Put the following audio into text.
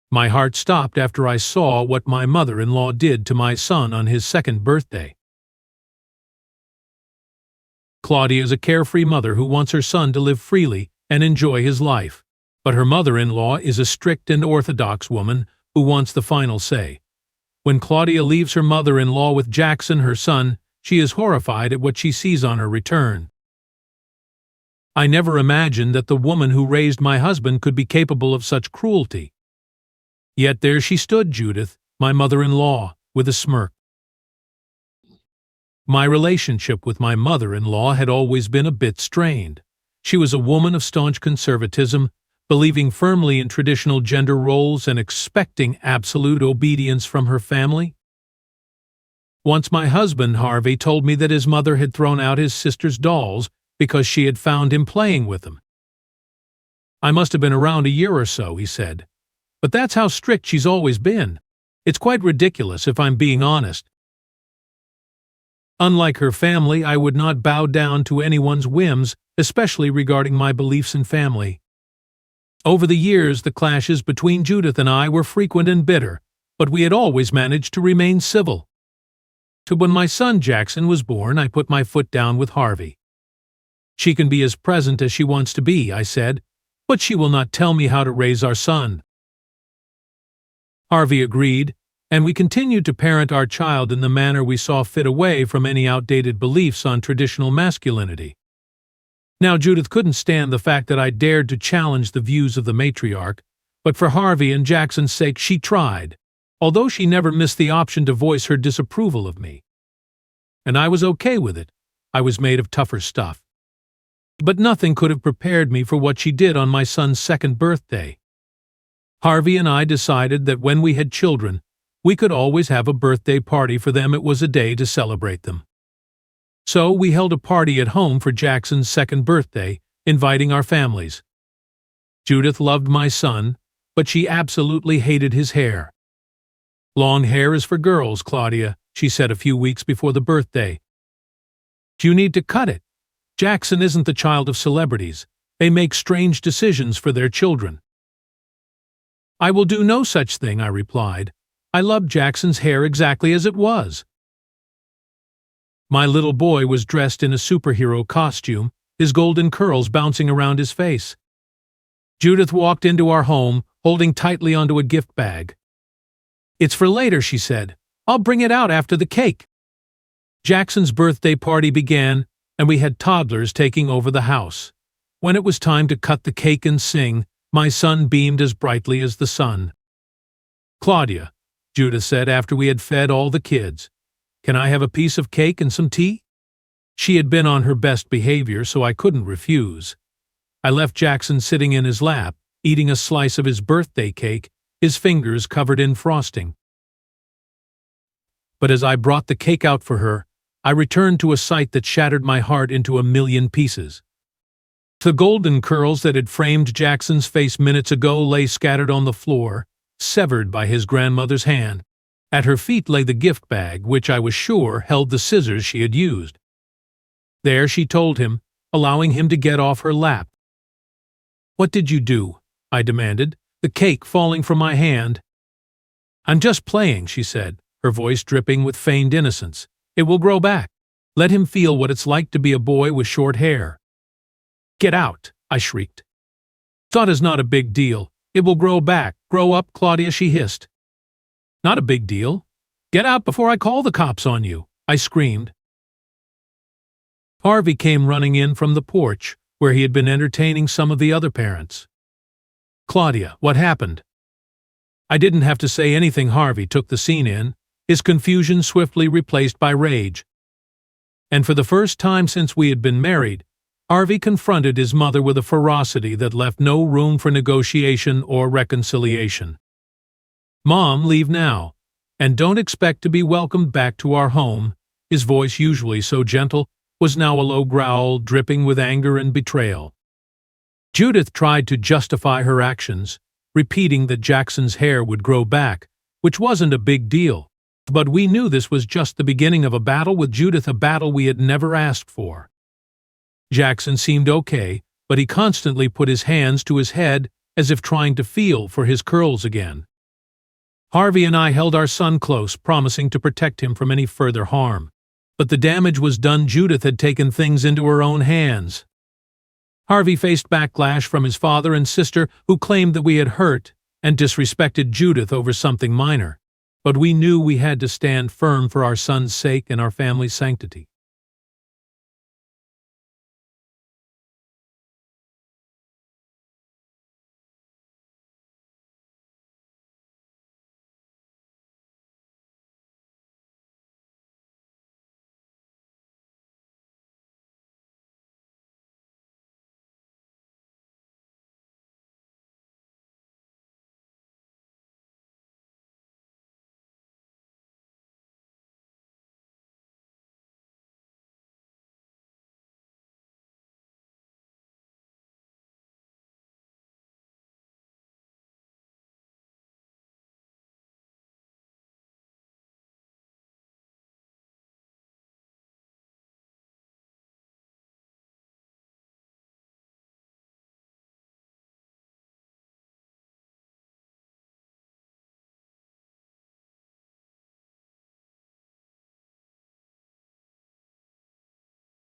My heart stopped after I saw what my mother-in-law did to my son on his second birthday. Claudia is a carefree mother who wants her son to live freely and enjoy his life, but her mother-in-law is a strict and orthodox woman who wants the final say. When Claudia leaves her mother-in-law with Jackson, her son, she is horrified at what she sees on her return. I never imagined that the woman who raised my husband could be capable of such cruelty. Yet there she stood, Judith, my mother-in-law, with a smirk. My relationship with my mother-in-law had always been a bit strained. She was a woman of staunch conservatism, believing firmly in traditional gender roles and expecting absolute obedience from her family. Once my husband, Harvey, told me that his mother had thrown out his sister's dolls because she had found him playing with them. I must have been around a year or so, he said. But that's how strict she's always been. It's quite ridiculous, if I'm being honest. Unlike her family, I would not bow down to anyone's whims, especially regarding my beliefs in family. Over the years, the clashes between Judith and I were frequent and bitter, but we had always managed to remain civil. When my son Jackson was born, I put my foot down with Harvey. She can be as present as she wants to be, I said, but she will not tell me how to raise our son. Harvey agreed, and we continued to parent our child in the manner we saw fit, away from any outdated beliefs on traditional masculinity. Now, Judith couldn't stand the fact that I dared to challenge the views of the matriarch, but for Harvey and Jackson's sake she tried, although she never missed the option to voice her disapproval of me. And I was okay with it. I was made of tougher stuff. But nothing could have prepared me for what she did on my son's second birthday. Harvey and I decided that when we had children, we could always have a birthday party for them. It was a day to celebrate them. So we held a party at home for Jackson's second birthday, inviting our families. Judith loved my son, but she absolutely hated his hair. "Long hair is for girls, Claudia," she said a few weeks before the birthday. "You need to cut it. Jackson isn't the child of celebrities. They make strange decisions for their children." "I will do no such thing," I replied. "I loved Jackson's hair exactly as it was." My little boy was dressed in a superhero costume, his golden curls bouncing around his face. Judith walked into our home, holding tightly onto a gift bag. "It's for later," she said. "I'll bring it out after the cake." Jackson's birthday party began, and we had toddlers taking over the house. When it was time to cut the cake and sing, my son beamed as brightly as the sun. "Claudia," Judith said after we had fed all the kids, "can I have a piece of cake and some tea?" She had been on her best behavior, so I couldn't refuse. I left Jackson sitting in his lap, eating a slice of his birthday cake, his fingers covered in frosting. But as I brought the cake out for her, I returned to a sight that shattered my heart into a million pieces. The golden curls that had framed Jackson's face minutes ago lay scattered on the floor, severed by his grandmother's hand. At her feet lay the gift bag, which I was sure held the scissors she had used. There she told him, allowing him to get off her lap. "What did you do?" I demanded, the cake falling from my hand. "I'm just playing," she said, her voice dripping with feigned innocence. "It will grow back. Let him feel what it's like to be a boy with short hair." "Get out," I shrieked. "Thought is not a big deal. It will grow back. Grow up, Claudia," she hissed. "Not a big deal. Get out before I call the cops on you," I screamed. Harvey came running in from the porch, where he had been entertaining some of the other parents. "Claudia, what happened?" I didn't have to say anything. Harvey took the scene in, his confusion swiftly replaced by rage. And for the first time since we had been married, Harvey confronted his mother with a ferocity that left no room for negotiation or reconciliation. "Mom, leave now, and don't expect to be welcomed back to our home." His voice, usually so gentle, was now a low growl, dripping with anger and betrayal. Judith tried to justify her actions, repeating that Jackson's hair would grow back, which wasn't a big deal. But we knew this was just the beginning of a battle with Judith, a battle we had never asked for. Jackson seemed okay, but he constantly put his hands to his head as if trying to feel for his curls again. Harvey and I held our son close, promising to protect him from any further harm. But the damage was done. Judith had taken things into her own hands. Harvey faced backlash from his father and sister, who claimed that we had hurt and disrespected Judith over something minor. But we knew we had to stand firm for our son's sake and our family's sanctity.